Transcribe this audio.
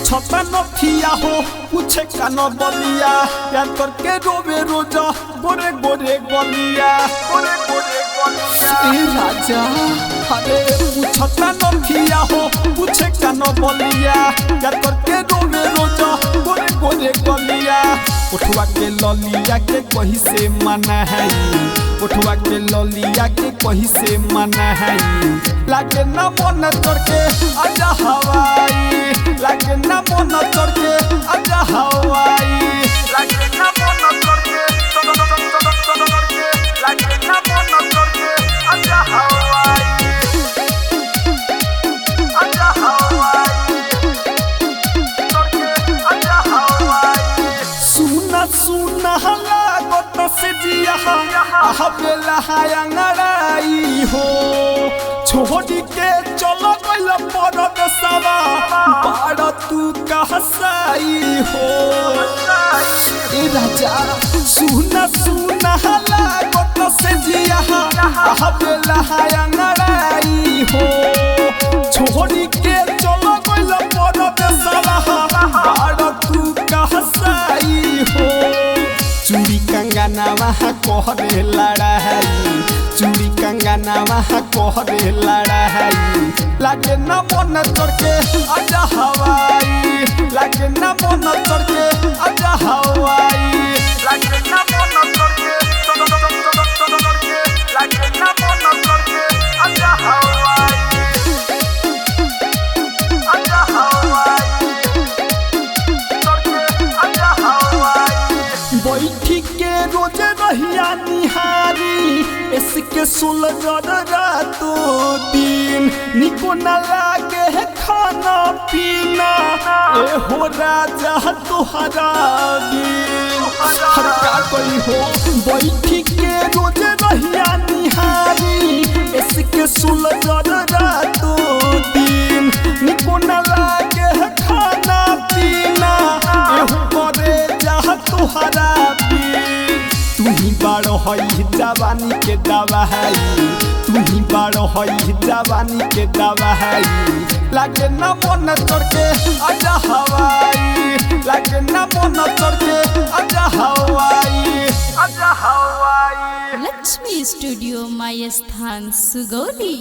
छपा नथिया हो पूछे का न बलिया याद करके रोवे रोजा गोरे गोरे गलिया राजा अरे पूछता नथिया हो पूछे का न बलिया याद करके रोवे रोजा गोरे गोरे गलिया उठवा के ललिया के कहीं से मना है उठवा के ललिया के कहीं से मना है लागे न मन करके आजा हवाई लागे न मन करके आजा हवाई लागे न मन करके लागे न मन करके आजा हवाई आजा हवाई करके आजा हवाई सुना सुना लागत से जिया आहा बेला हायंगराई हो छोड़ी के चलो गइल परद सवा बाड़ तू कहसाई हो ए राजा सुना सुना लागत से जिया आहा बेला हायंगराई हो छोड़ी के चलो गइल परद सवा बाड़ तू कहसाई हो चूड़ी कंगना वहाँ कहरे लड़ा है चूड़ी कंगना वहाँ कहरे लड़ा है लागे न मन करके आजा हवाई लागे न मन करके आजा हवाई लागे न मन करके लागे न मन करके आजा हवाई आजा हवाई करके आजा हवाई बैठी के रोज रहिया निहारी इसके सुलझर रातों दिन निको न लागे है खाना पीना ए हो राजा तुहरा दिन हर का कोई हो बैठी के रोज रहिया निहारी इसके सुलझर रातों दिन निको न लागे है खाना पीना ए हो करे जा तुहरा तू ही बड़ो हई जवानी के दवा है तू ही बड़ो हई जवानी के दवा है लागे न मन करके आजा हवाई लागे न मन करके आजा हवाई आजा हवाई लक्ष्मी स्टूडियो माय स्थान सुगौली।